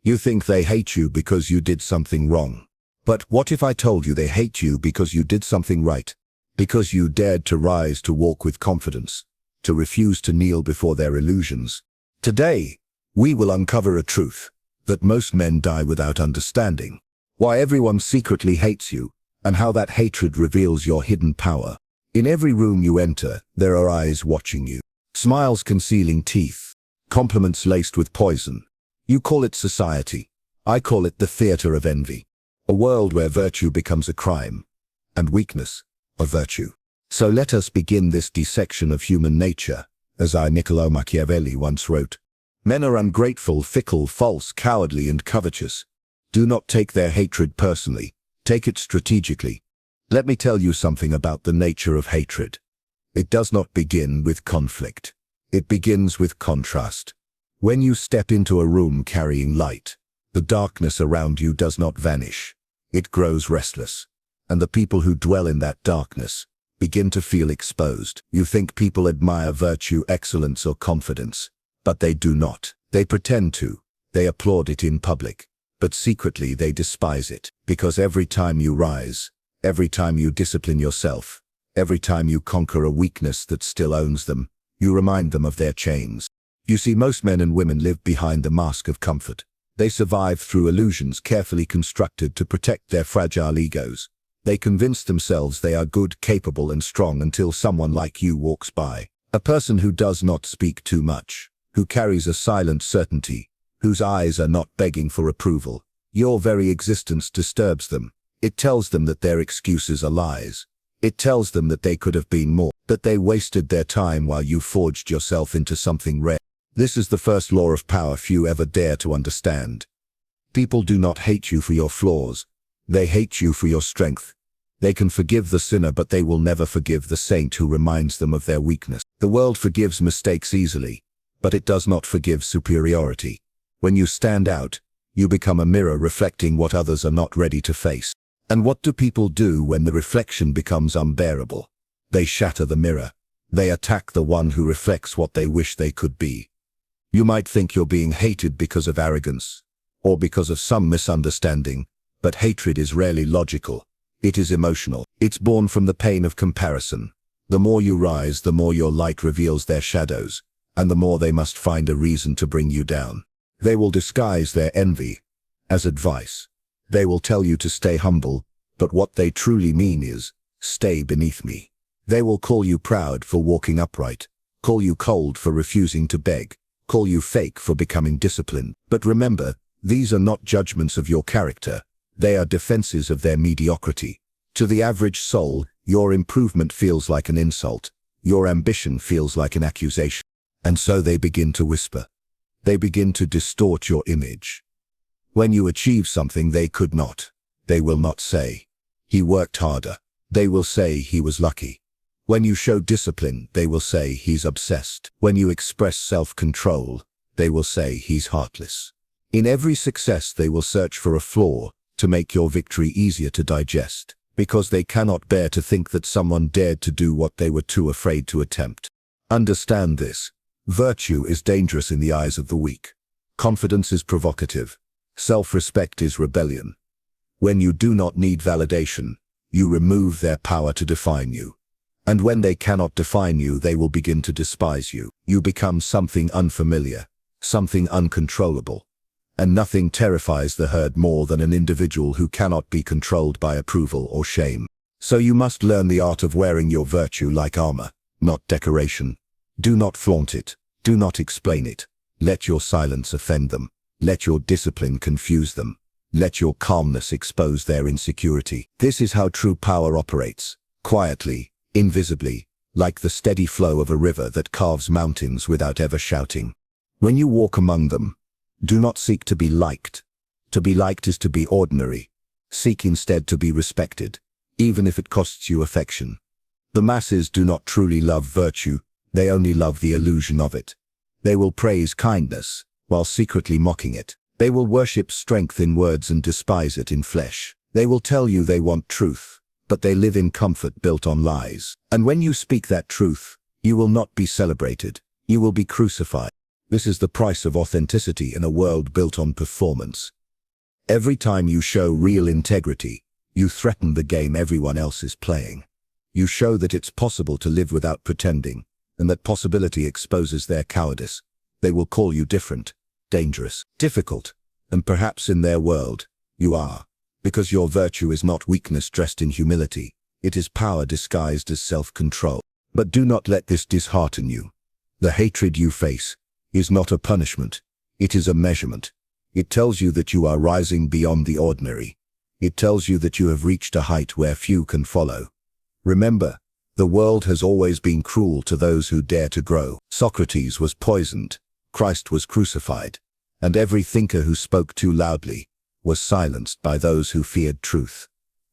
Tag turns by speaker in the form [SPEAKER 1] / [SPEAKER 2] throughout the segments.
[SPEAKER 1] You think they hate you because you did something wrong. But what if I told you they hate you because you did something right? Because you dared to rise, to walk with confidence, to refuse to kneel before their illusions. Today, we will uncover a truth that most men die without understanding. Why everyone secretly hates you, and how that hatred reveals your hidden power. In every room you enter, there are eyes watching you. Smiles concealing teeth. Compliments laced with poison. You call it society. I call it the theater of envy. A world where virtue becomes a crime, and weakness a virtue. So let us begin this dissection of human nature, as Niccolo Machiavelli once wrote. Men are ungrateful, fickle, false, cowardly, and covetous. Do not take their hatred personally. Take it strategically. Let me tell you something about the nature of hatred. It does not begin with conflict. It begins with contrast. When you step into a room carrying light, the darkness around you does not vanish. It grows restless. And the people who dwell in that darkness begin to feel exposed. You think people admire virtue, excellence, or confidence, but they do not. They pretend to. They applaud it in public, but secretly they despise it, because every time you rise, every time you discipline yourself, every time you conquer a weakness that still owns them, you remind them of their chains. You see, most men and women live behind the mask of comfort. They survive through illusions carefully constructed to protect their fragile egos. They convince themselves they are good, capable, and strong until someone like you walks by. A person who does not speak too much, who carries a silent certainty, whose eyes are not begging for approval. Your very existence disturbs them. It tells them that their excuses are lies. It tells them that they could have been more, that they wasted their time while you forged yourself into something rare. This is the first law of power few ever dare to understand. People do not hate you for your flaws. They hate you for your strength. They can forgive the sinner, but they will never forgive the saint who reminds them of their weakness. The world forgives mistakes easily, but it does not forgive superiority. When you stand out, you become a mirror reflecting what others are not ready to face. And what do people do when the reflection becomes unbearable? They shatter the mirror. They attack the one who reflects what they wish they could be. You might think you're being hated because of arrogance, or because of some misunderstanding, but hatred is rarely logical. It is emotional. It's born from the pain of comparison. The more you rise, the more your light reveals their shadows, and the more they must find a reason to bring you down. They will disguise their envy as advice. They will tell you to stay humble, but what they truly mean is, stay beneath me. They will call you proud for walking upright, call you cold for refusing to beg, call you fake for becoming disciplined. But remember, these are not judgments of your character. They are defenses of their mediocrity. To the average soul, your improvement feels like an insult. Your ambition feels like an accusation. And so they begin to whisper. They begin to distort your image. When you achieve something they could not, they will not say, he worked harder. They will say he was lucky. When you show discipline, they will say he's obsessed. When you express self-control, they will say he's heartless. In every success they will search for a flaw to make your victory easier to digest, because they cannot bear to think that someone dared to do what they were too afraid to attempt. Understand this. Virtue is dangerous in the eyes of the weak. Confidence is provocative. Self-respect is rebellion. When you do not need validation, you remove their power to define you. And when they cannot define you, they will begin to despise you. You become something unfamiliar, something uncontrollable. And nothing terrifies the herd more than an individual who cannot be controlled by approval or shame. So you must learn the art of wearing your virtue like armor, not decoration. Do not flaunt it. Do not explain it. Let your silence offend them. Let your discipline confuse them. Let your calmness expose their insecurity. This is how true power operates. Quietly, invisibly, like the steady flow of a river that carves mountains without ever shouting. When you walk among them, do not seek to be liked. To be liked is to be ordinary. Seek instead to be respected, even if it costs you affection. The masses do not truly love virtue, they only love the illusion of it. They will praise kindness, while secretly mocking it. They will worship strength in words and despise it in flesh. They will tell you they want truth, but they live in comfort built on lies. And when you speak that truth, you will not be celebrated. You will be crucified. This is the price of authenticity in a world built on performance. Every time you show real integrity, you threaten the game everyone else is playing. You show that it's possible to live without pretending, and that possibility exposes their cowardice. They will call you different, dangerous, difficult, and perhaps in their world, you are. Because your virtue is not weakness dressed in humility, it is power disguised as self-control. But do not let this dishearten you. The hatred you face is not a punishment, it is a measurement. It tells you that you are rising beyond the ordinary. It tells you that you have reached a height where few can follow. Remember, the world has always been cruel to those who dare to grow. Socrates was poisoned, Christ was crucified, and every thinker who spoke too loudly was silenced by those who feared truth.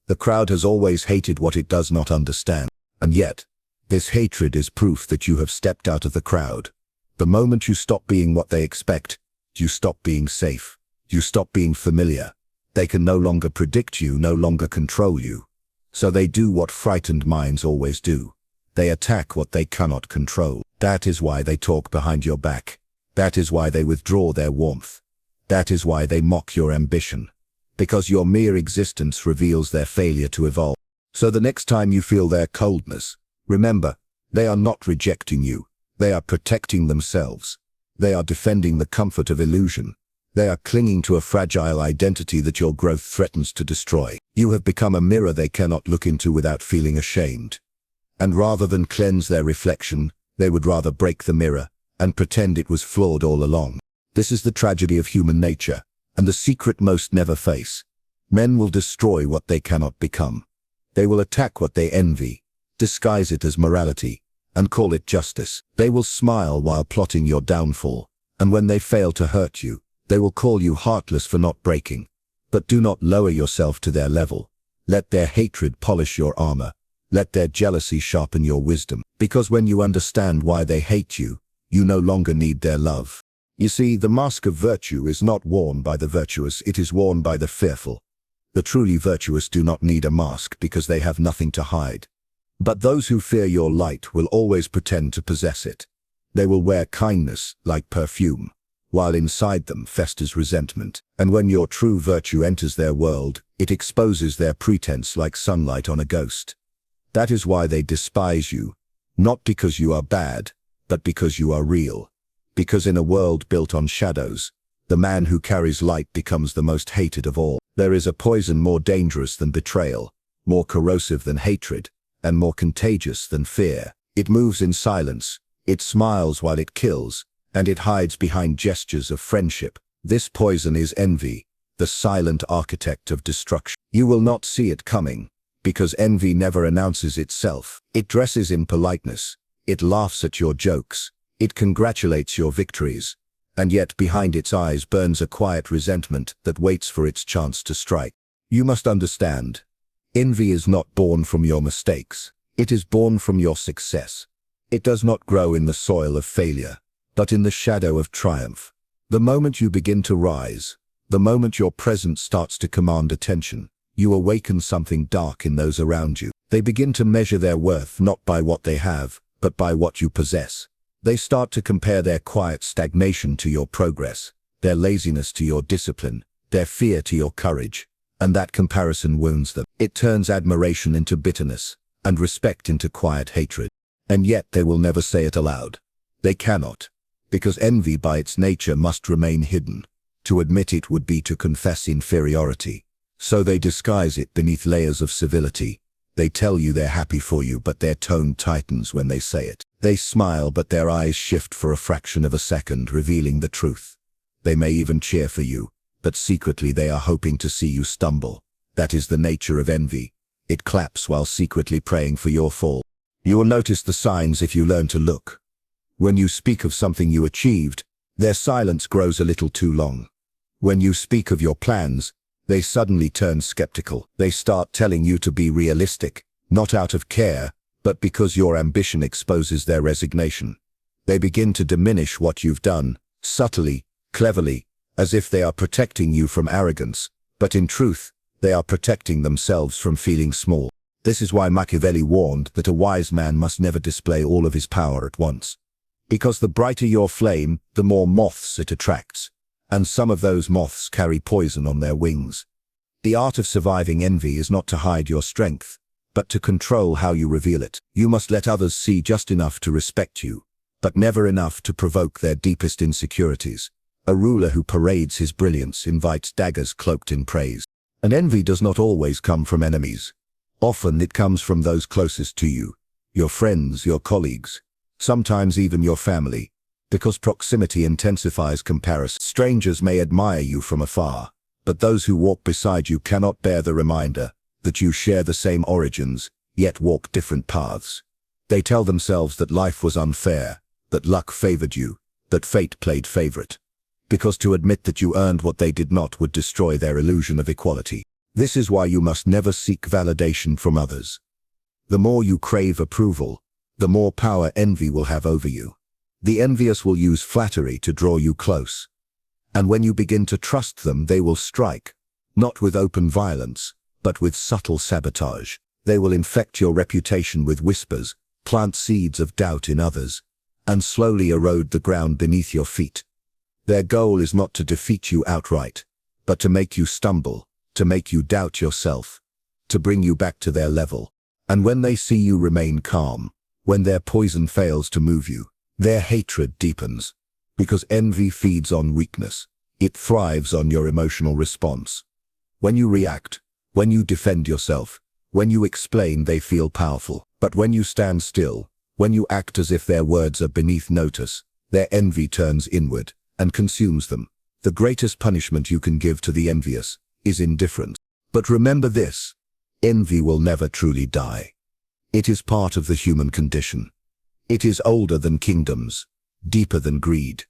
[SPEAKER 1] The crowd has always hated what it does not understand, and yet, this hatred is proof that you have stepped out of the crowd. The moment you stop being what they expect, you stop being safe, you stop being familiar. They can no longer predict you, no longer control you. So they do what frightened minds always do. They attack what they cannot control. That is why they talk behind your back. That is why they withdraw their warmth. That is why they mock your ambition. Because your mere existence reveals their failure to evolve. So the next time you feel their coldness, remember, they are not rejecting you. They are protecting themselves. They are defending the comfort of illusion. They are clinging to a fragile identity that your growth threatens to destroy. You have become a mirror they cannot look into without feeling ashamed. And rather than cleanse their reflection, they would rather break the mirror and pretend it was flawed all along. This is the tragedy of human nature, and the secret most never face. Men will destroy what they cannot become. They will attack what they envy, disguise it as morality, and call it justice. They will smile while plotting your downfall, and when they fail to hurt you, they will call you heartless for not breaking. But do not lower yourself to their level. Let their hatred polish your armor. Let their jealousy sharpen your wisdom. Because when you understand why they hate you, you no longer need their love. You see, the mask of virtue is not worn by the virtuous, it is worn by the fearful. The truly virtuous do not need a mask because they have nothing to hide. But those who fear your light will always pretend to possess it. They will wear kindness like perfume, while inside them festers resentment. And when your true virtue enters their world, it exposes their pretense like sunlight on a ghost. That is why they despise you, not because you are bad, but because you are real. Because in a world built on shadows, the man who carries light becomes the most hated of all. There is a poison more dangerous than betrayal, more corrosive than hatred, and more contagious than fear. It moves in silence, it smiles while it kills, and it hides behind gestures of friendship. This poison is envy, the silent architect of destruction. You will not see it coming, because envy never announces itself. It dresses in politeness, it laughs at your jokes, it congratulates your victories, and yet behind its eyes burns a quiet resentment that waits for its chance to strike. You must understand, envy is not born from your mistakes, it is born from your success. It does not grow in the soil of failure, but in the shadow of triumph. The moment you begin to rise, the moment your presence starts to command attention, you awaken something dark in those around you. They begin to measure their worth not by what they have, but by what you possess. They start to compare their quiet stagnation to your progress, their laziness to your discipline, their fear to your courage, and that comparison wounds them. It turns admiration into bitterness, and respect into quiet hatred. And yet they will never say it aloud. They cannot, because envy by its nature must remain hidden. To admit it would be to confess inferiority. So they disguise it beneath layers of civility. They tell you they're happy for you, but their tone tightens when they say it. They smile, but their eyes shift for a fraction of a second, revealing the truth. They may even cheer for you, but secretly they are hoping to see you stumble. That is the nature of envy. It claps while secretly praying for your fall. You will notice the signs if you learn to look. When you speak of something you achieved, their silence grows a little too long. When you speak of your plans, they suddenly turn skeptical. They start telling you to be realistic, not out of care, but because your ambition exposes their resignation. They begin to diminish what you've done, subtly, cleverly, as if they are protecting you from arrogance, but in truth, they are protecting themselves from feeling small. This is why Machiavelli warned that a wise man must never display all of his power at once. Because the brighter your flame, the more moths it attracts. And some of those moths carry poison on their wings. The art of surviving envy is not to hide your strength, but to control how you reveal it. You must let others see just enough to respect you, but never enough to provoke their deepest insecurities. A ruler who parades his brilliance invites daggers cloaked in praise. And envy does not always come from enemies. Often it comes from those closest to you, your friends, your colleagues, sometimes even your family, because proximity intensifies comparison. Strangers may admire you from afar, but those who walk beside you cannot bear the reminder that you share the same origins, yet walk different paths. They tell themselves that life was unfair, that luck favored you, that fate played favorite, because to admit that you earned what they did not would destroy their illusion of equality. This is why you must never seek validation from others. The more you crave approval, the more power envy will have over you. The envious will use flattery to draw you close. And when you begin to trust them, they will strike, not with open violence, but with subtle sabotage. They will infect your reputation with whispers, plant seeds of doubt in others, and slowly erode the ground beneath your feet. Their goal is not to defeat you outright, but to make you stumble, to make you doubt yourself, to bring you back to their level. And when they see you remain calm, when their poison fails to move you, their hatred deepens. Because envy feeds on weakness. It thrives on your emotional response. When you react, when you defend yourself, when you explain, they feel powerful. But when you stand still, when you act as if their words are beneath notice, their envy turns inward and consumes them. The greatest punishment you can give to the envious is indifference. But remember this, envy will never truly die. It is part of the human condition. It is older than kingdoms, deeper than greed.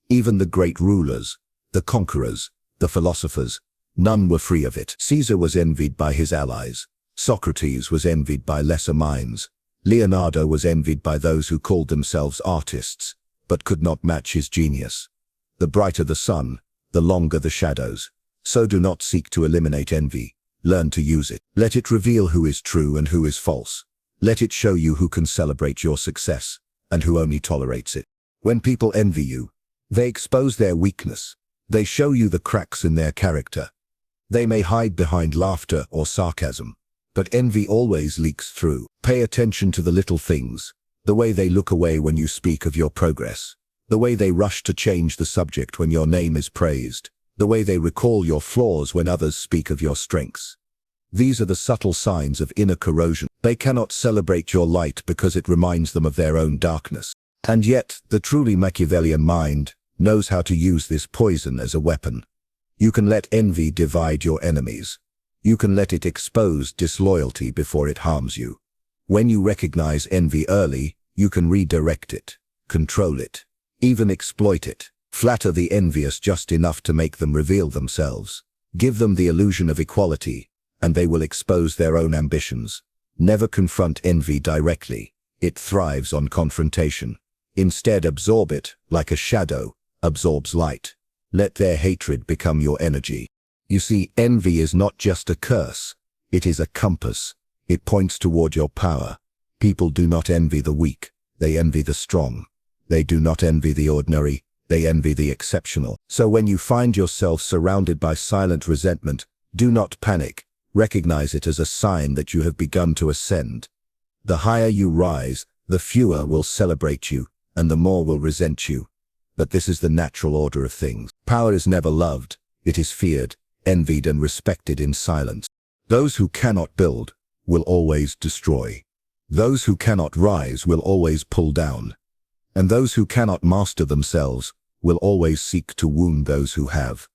[SPEAKER 1] Even the great rulers, the conquerors, the philosophers, none were free of it. Caesar was envied by his allies. Socrates was envied by lesser minds. Leonardo was envied by those who called themselves artists, but could not match his genius. The brighter the sun, the longer the shadows. So do not seek to eliminate envy. Learn to use it. Let it reveal who is true and who is false. Let it show you who can celebrate your success and who only tolerates it. When people envy you, they expose their weakness. They show you the cracks in their character. They may hide behind laughter or sarcasm, but envy always leaks through. Pay attention to the little things, the way they look away when you speak of your progress, the way they rush to change the subject when your name is praised, the way they recall your flaws when others speak of your strengths. These are the subtle signs of inner corrosion. They cannot celebrate your light because it reminds them of their own darkness. And yet, the truly Machiavellian mind knows how to use this poison as a weapon. You can let envy divide your enemies. You can let it expose disloyalty before it harms you. When you recognize envy early, you can redirect it, control it, even exploit it. Flatter the envious just enough to make them reveal themselves. Give them the illusion of equality, and they will expose their own ambitions. Never confront envy directly. It thrives on confrontation. Instead, absorb it, like a shadow absorbs light. Let their hatred become your energy. You see, envy is not just a curse. It is a compass. It points toward your power. People do not envy the weak. They envy the strong. They do not envy the ordinary. They envy the exceptional. So when you find yourself surrounded by silent resentment, do not panic. Recognize it as a sign that you have begun to ascend. The higher you rise, the fewer will celebrate you, and the more will resent you. But this is the natural order of things. Power is never loved. It is feared, envied, and respected in silence. Those who cannot build will always destroy. Those who cannot rise will always pull down. And those who cannot master themselves will always seek to wound those who have.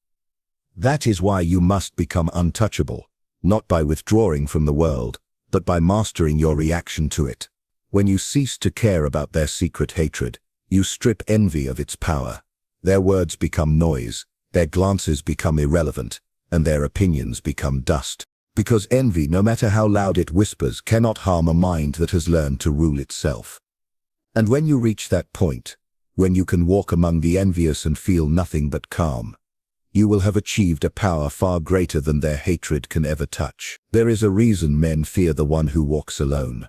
[SPEAKER 1] That is why you must become untouchable, not by withdrawing from the world, but by mastering your reaction to it. When you cease to care about their secret hatred, you strip envy of its power. Their words become noise, their glances become irrelevant, and their opinions become dust. Because envy, no matter how loud it whispers, cannot harm a mind that has learned to rule itself. And when you reach that point, when you can walk among the envious and feel nothing but calm, you will have achieved a power far greater than their hatred can ever touch. There is a reason men fear the one who walks alone.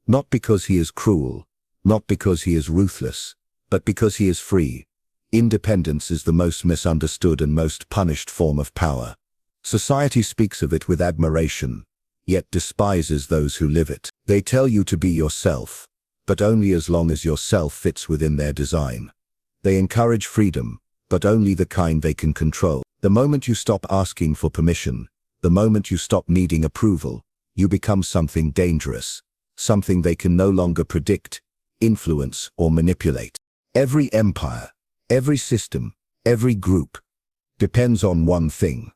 [SPEAKER 1] Not because he is cruel, not because he is ruthless, but because he is free. Independence is the most misunderstood and most punished form of power. Society speaks of it with admiration, yet despises those who live it. They tell you to be yourself, but only as long as yourself fits within their design. They encourage freedom, but only the kind they can control. The moment you stop asking for permission, the moment you stop needing approval, you become something dangerous, something they can no longer predict, influence, or manipulate. Every empire, every system, every group depends on one thing: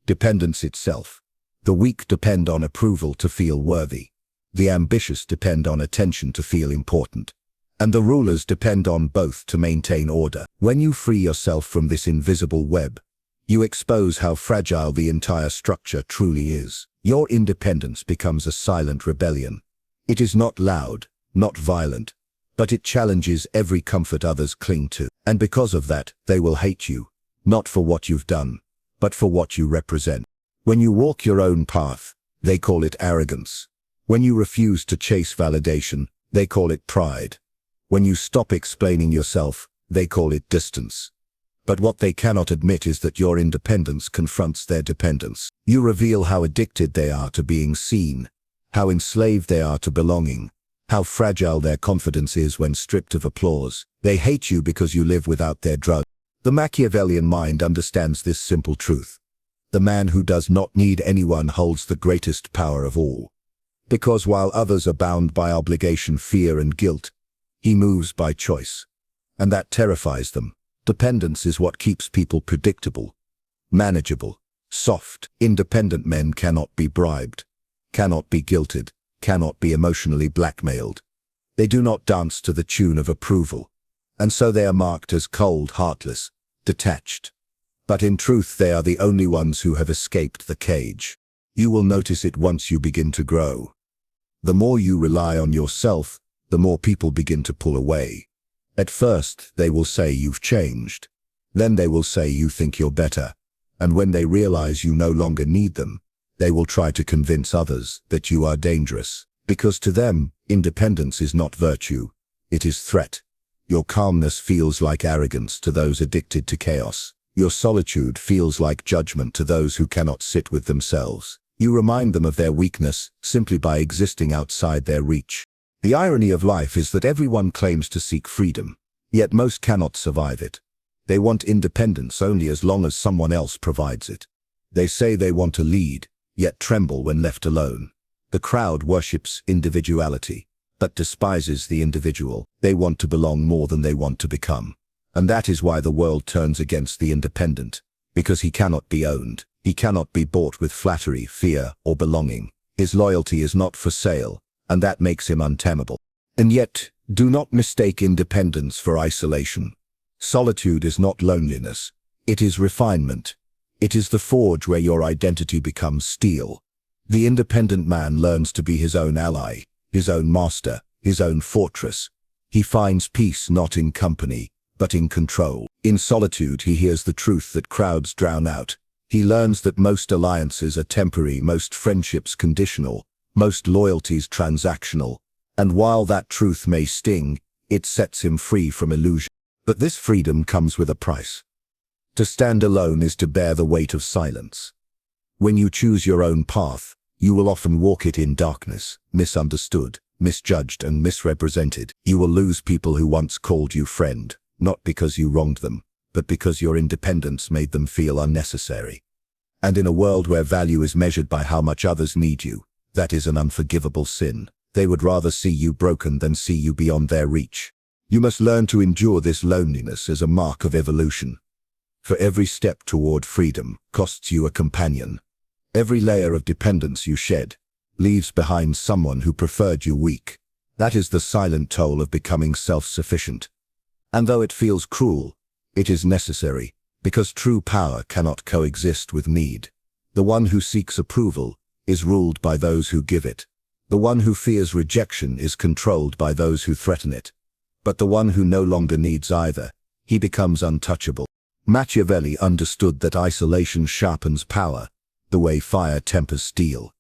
[SPEAKER 1] dependence itself. The weak depend on approval to feel worthy. The ambitious depend on attention to feel important. And the rulers depend on both to maintain order. When you free yourself from this invisible web, you expose how fragile the entire structure truly is. Your independence becomes a silent rebellion. It is not loud, not violent, but it challenges every comfort others cling to. And because of that, they will hate you, not for what you've done, but for what you represent. When you walk your own path, they call it arrogance. When you refuse to chase validation, they call it pride. When you stop explaining yourself, they call it distance. But what they cannot admit is that your independence confronts their dependence. You reveal how addicted they are to being seen, how enslaved they are to belonging, how fragile their confidence is when stripped of applause. They hate you because you live without their drug. The Machiavellian mind understands this simple truth. The man who does not need anyone holds the greatest power of all. Because while others are bound by obligation, fear, and guilt, he moves by choice. And that terrifies them. Dependence is what keeps people predictable, manageable, soft. Independent men cannot be bribed, cannot be guilted, cannot be emotionally blackmailed. They do not dance to the tune of approval, and so they are marked as cold, heartless, detached. But in truth, they are the only ones who have escaped the cage. You will notice it once you begin to grow. The more you rely on yourself, the more people begin to pull away. At first, they will say you've changed. Then they will say you think you're better. And when they realize you no longer need them, they will try to convince others that you are dangerous. Because to them, independence is not virtue, it is threat. Your calmness feels like arrogance to those addicted to chaos. Your solitude feels like judgment to those who cannot sit with themselves. You remind them of their weakness simply by existing outside their reach. The irony of life is that everyone claims to seek freedom, yet most cannot survive it. They want independence only as long as someone else provides it. They say they want to lead, yet tremble when left alone. The crowd worships individuality, but despises the individual. They want to belong more than they want to become. And that is why the world turns against the independent, because he cannot be owned. He cannot be bought with flattery, fear, or belonging. His loyalty is not for sale, and that makes him untamable. And yet, do not mistake independence for isolation. Solitude is not loneliness. It is refinement. It is the forge where your identity becomes steel. The independent man learns to be his own ally, his own master, his own fortress. He finds peace not in company, but in control. In solitude, he hears the truth that crowds drown out. He learns that most alliances are temporary, most friendships conditional, most loyalties transactional, and while that truth may sting, it sets him free from illusion. But this freedom comes with a price. To stand alone is to bear the weight of silence. When you choose your own path, you will often walk it in darkness, misunderstood, misjudged, and misrepresented. You will lose people who once called you friend, not because you wronged them, but because your independence made them feel unnecessary. And in a world where value is measured by how much others need you, that is an unforgivable sin. They would rather see you broken than see you beyond their reach. You must learn to endure this loneliness as a mark of evolution. For every step toward freedom costs you a companion. Every layer of dependence you shed leaves behind someone who preferred you weak. That is the silent toll of becoming self-sufficient. And though it feels cruel, it is necessary, because true power cannot coexist with need. The one who seeks approval is ruled by those who give it. The one who fears rejection is controlled by those who threaten it. But the one who no longer needs either, he becomes untouchable. Machiavelli understood that isolation sharpens power, the way fire tempers steel.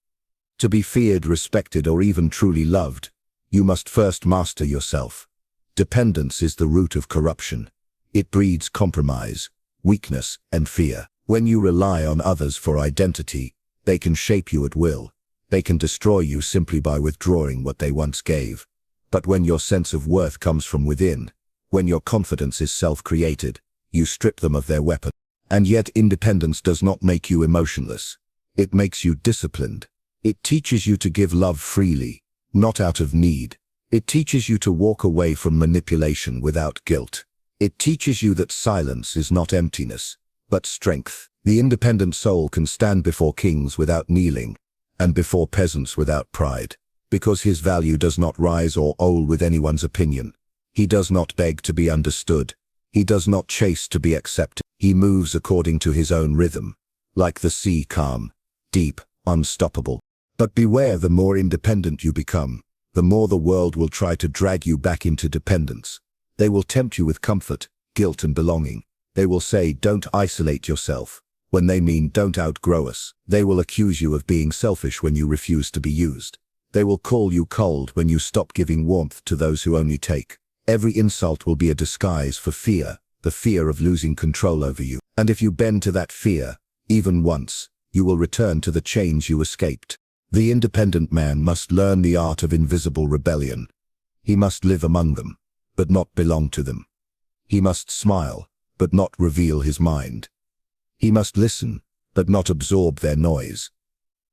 [SPEAKER 1] To be feared, respected, or even truly loved, you must first master yourself. Dependence is the root of corruption. It breeds compromise, weakness, and fear. When you rely on others for identity, they can shape you at will. They can destroy you simply by withdrawing what they once gave. But when your sense of worth comes from within, when your confidence is self-created, you strip them of their weapon. And yet independence does not make you emotionless. It makes you disciplined. It teaches you to give love freely, not out of need. It teaches you to walk away from manipulation without guilt. It teaches you that silence is not emptiness, but strength. The independent soul can stand before kings without kneeling, and before peasants without pride, because his value does not rise or fall with anyone's opinion. He does not beg to be understood. He does not chase to be accepted. He moves according to his own rhythm, like the sea, calm, deep, unstoppable. But beware, the more independent you become, the more the world will try to drag you back into dependence. They will tempt you with comfort, guilt, and belonging. They will say, don't isolate yourself, when they mean don't outgrow us. They will accuse you of being selfish when you refuse to be used. They will call you cold when you stop giving warmth to those who only take. Every insult will be a disguise for fear, the fear of losing control over you. And if you bend to that fear, even once, you will return to the chains you escaped. The independent man must learn the art of invisible rebellion. He must live among them, but not belong to them. He must smile, but not reveal his mind. He must listen, but not absorb their noise.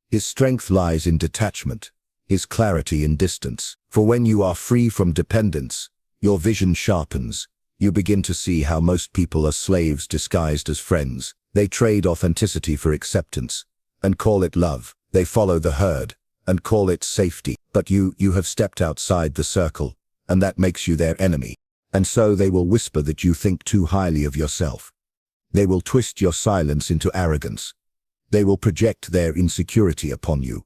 [SPEAKER 1] His strength lies in detachment, his clarity in distance. For when you are free from dependence, your vision sharpens. You begin to see how most people are slaves disguised as friends. They trade authenticity for acceptance, and call it love. They follow the herd, and call it safety. But you have stepped outside the circle, and that makes you their enemy. And so they will whisper that you think too highly of yourself. They will twist your silence into arrogance. They will project their insecurity upon you.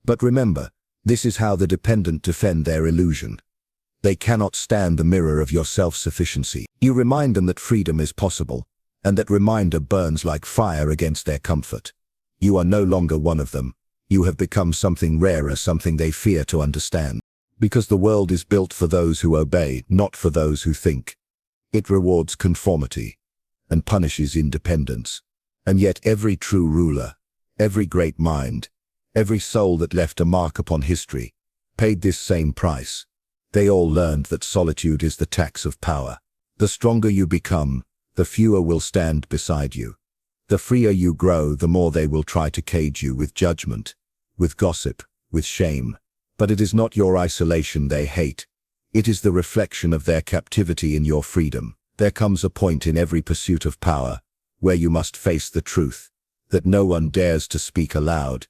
[SPEAKER 1] But remember, this is how the dependent defend their illusion. They cannot stand the mirror of your self-sufficiency. You remind them that freedom is possible, and that reminder burns like fire against their comfort. You are no longer one of them. You have become something rarer, something they fear to understand. Because the world is built for those who obey, not for those who think. It rewards conformity and punishes independence. And yet every true ruler, every great mind, every soul that left a mark upon history, paid this same price. They all learned that solitude is the tax of power. The stronger you become, the fewer will stand beside you. The freer you grow, the more they will try to cage you with judgment, with gossip, with shame. But it is not your isolation they hate. It is the reflection of their captivity in your freedom. There comes a point in every pursuit of power where you must face the truth, that no one dares to speak aloud.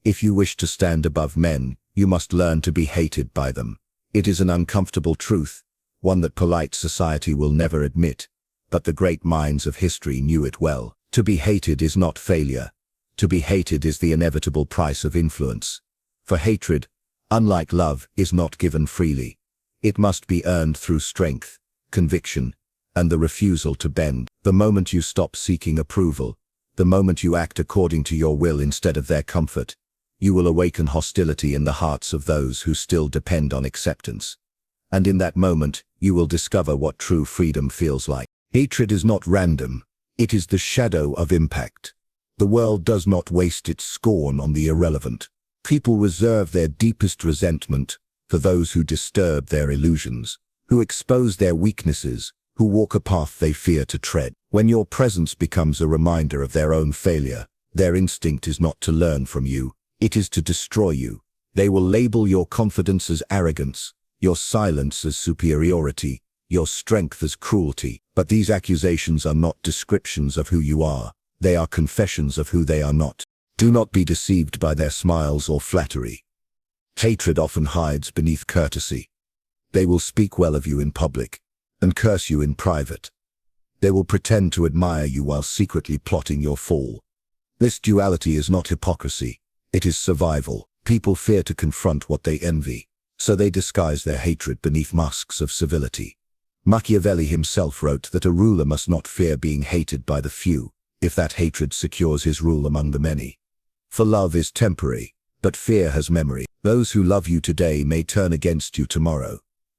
[SPEAKER 1] If you wish to stand above men, you must learn to be hated by them. It is an uncomfortable truth, one that polite society will never admit, but the great minds of history knew it well. To be hated is not failure. To be hated is the inevitable price of influence. For hatred, unlike love, is not given freely. It must be earned through strength, conviction, and the refusal to bend. The moment you stop seeking approval, the moment you act according to your will instead of their comfort, you will awaken hostility in the hearts of those who still depend on acceptance. And in that moment, you will discover what true freedom feels like. Hatred is not random. It is the shadow of impact. The world does not waste its scorn on the irrelevant. People reserve their deepest resentment for those who disturb their illusions, who expose their weaknesses, who walk a path they fear to tread. When your presence becomes a reminder of their own failure, their instinct is not to learn from you, it is to destroy you. They will label your confidence as arrogance, your silence as superiority, your strength as cruelty. But these accusations are not descriptions of who you are. They are confessions of who they are not. Do not be deceived by their smiles or flattery. Hatred often hides beneath courtesy. They will speak well of you in public and curse you in private. They will pretend to admire you while secretly plotting your fall. This duality is not hypocrisy. It is survival. People fear to confront what they envy, so they disguise their hatred beneath masks of civility. Machiavelli himself wrote that a ruler must not fear being hated by the few, if that hatred secures his rule among the many. For love is temporary, but fear has memory. Those who love you today may turn against you tomorrow.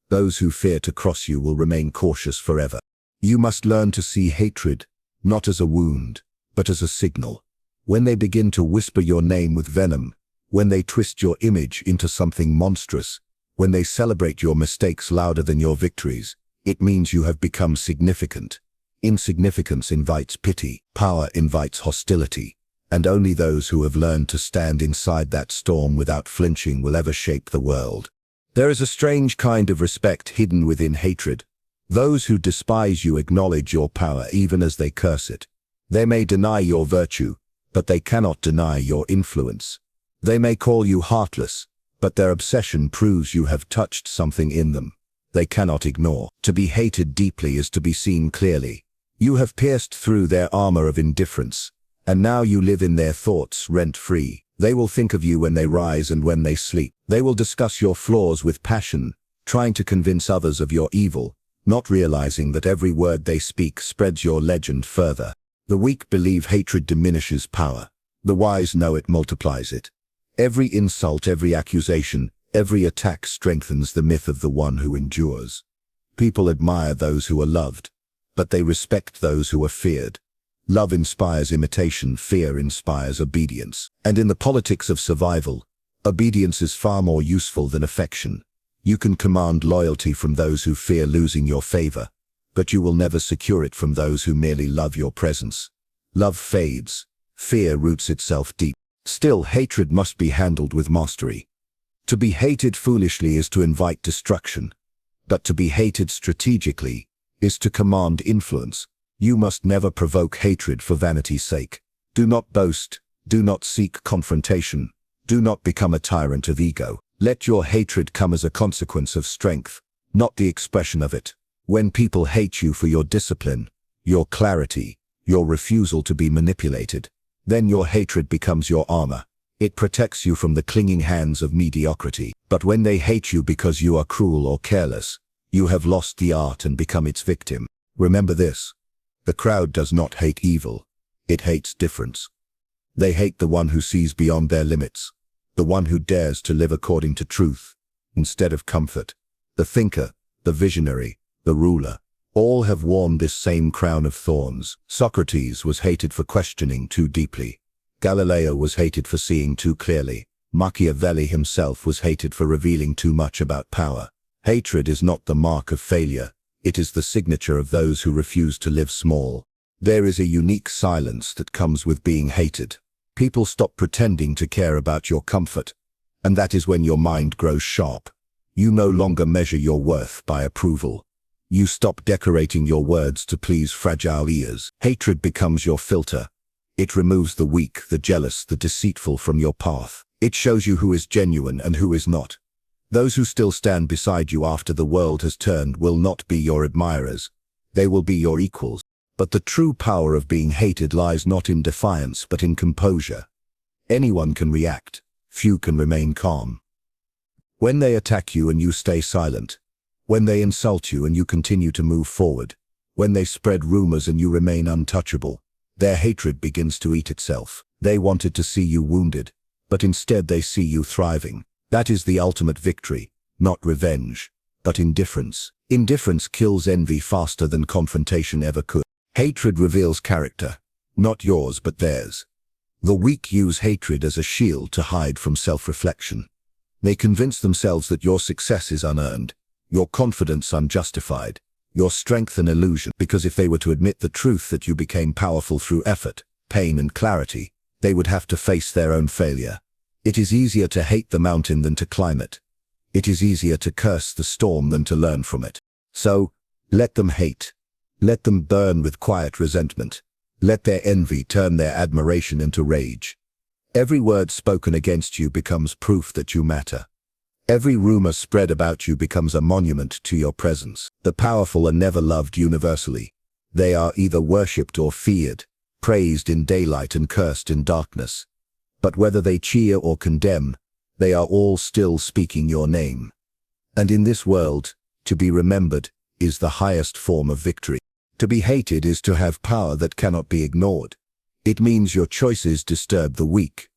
[SPEAKER 1] Those who fear to cross you will remain cautious forever. You must learn to see hatred, not as a wound, but as a signal. When they begin to whisper your name with venom, when they twist your image into something monstrous, when they celebrate your mistakes louder than your victories, it means you have become significant. Insignificance invites pity, power invites hostility, and only those who have learned to stand inside that storm without flinching will ever shape the world. There is a strange kind of respect hidden within hatred. Those who despise you acknowledge your power even as they curse it. They may deny your virtue, but they cannot deny your influence. They may call you heartless, but their obsession proves you have touched something in them they cannot ignore. To be hated deeply is to be seen clearly. You have pierced through their armor of indifference, and now you live in their thoughts rent-free. They will think of you when they rise and when they sleep. They will discuss your flaws with passion, trying to convince others of your evil, not realizing that every word they speak spreads your legend further. The weak believe hatred diminishes power. The wise know it multiplies it. Every insult, every accusation, every attack strengthens the myth of the one who endures. People admire those who are loved, but they respect those who are feared. Love inspires imitation, fear inspires obedience. And in the politics of survival, obedience is far more useful than affection. You can command loyalty from those who fear losing your favor, but you will never secure it from those who merely love your presence. Love fades. Fear roots itself deep. Still, hatred must be handled with mastery. To be hated foolishly is to invite destruction, but to be hated strategically is to command influence. You must never provoke hatred for vanity's sake. Do not boast, do not seek confrontation, do not become a tyrant of ego. Let your hatred come as a consequence of strength, not the expression of it. When people hate you for your discipline, your clarity, your refusal to be manipulated, then your hatred becomes your armor. It protects you from the clinging hands of mediocrity. But when they hate you because you are cruel or careless, you have lost the art and become its victim. Remember this: the crowd does not hate evil, it hates difference. They hate the one who sees beyond their limits, the one who dares to live according to truth instead of comfort. The thinker, the visionary, the ruler, all have worn this same crown of thorns. Socrates was hated for questioning too deeply. Galileo was hated for seeing too clearly. Machiavelli himself was hated for revealing too much about power. Hatred is not the mark of failure. It is the signature of those who refuse to live small. There is a unique silence that comes with being hated. People stop pretending to care about your comfort, and that is when your mind grows sharp. You no longer measure your worth by approval. You stop decorating your words to please fragile ears. Hatred becomes your filter. It removes the weak, the jealous, the deceitful from your path. It shows you who is genuine and who is not. Those who still stand beside you after the world has turned will not be your admirers. They will be your equals. But the true power of being hated lies not in defiance but in composure. Anyone can react. Few can remain calm. When they attack you and you stay silent, when they insult you and you continue to move forward, when they spread rumors and you remain untouchable, their hatred begins to eat itself. They wanted to see you wounded, but instead they see you thriving. That is the ultimate victory, not revenge, but indifference. Indifference kills envy faster than confrontation ever could. Hatred reveals character, not yours but theirs. The weak use hatred as a shield to hide from self-reflection. They convince themselves that your success is unearned, your confidence unjustified, your strength an illusion, because if they were to admit the truth that you became powerful through effort, pain and clarity, they would have to face their own failure. It is easier to hate the mountain than to climb it. It is easier to curse the storm than to learn from it. So, let them hate. Let them burn with quiet resentment. Let their envy turn their admiration into rage. Every word spoken against you becomes proof that you matter. Every rumor spread about you becomes a monument to your presence. The powerful are never loved universally. They are either worshipped or feared, praised in daylight and cursed in darkness. But whether they cheer or condemn, they are all still speaking your name. And in this world, to be remembered is the highest form of victory. To be hated is to have power that cannot be ignored. It means your choices disturb the weak.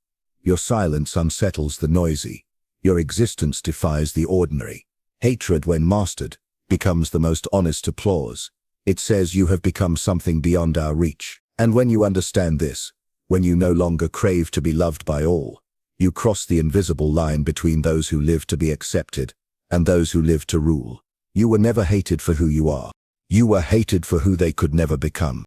[SPEAKER 1] Your silence unsettles the noisy. Your existence defies the ordinary. Hatred, when mastered, becomes the most honest applause. It says you have become something beyond our reach. And when you understand this, when you no longer crave to be loved by all, you cross the invisible line between those who live to be accepted and those who live to rule. You were never hated for who you are. You were hated for who they could never become.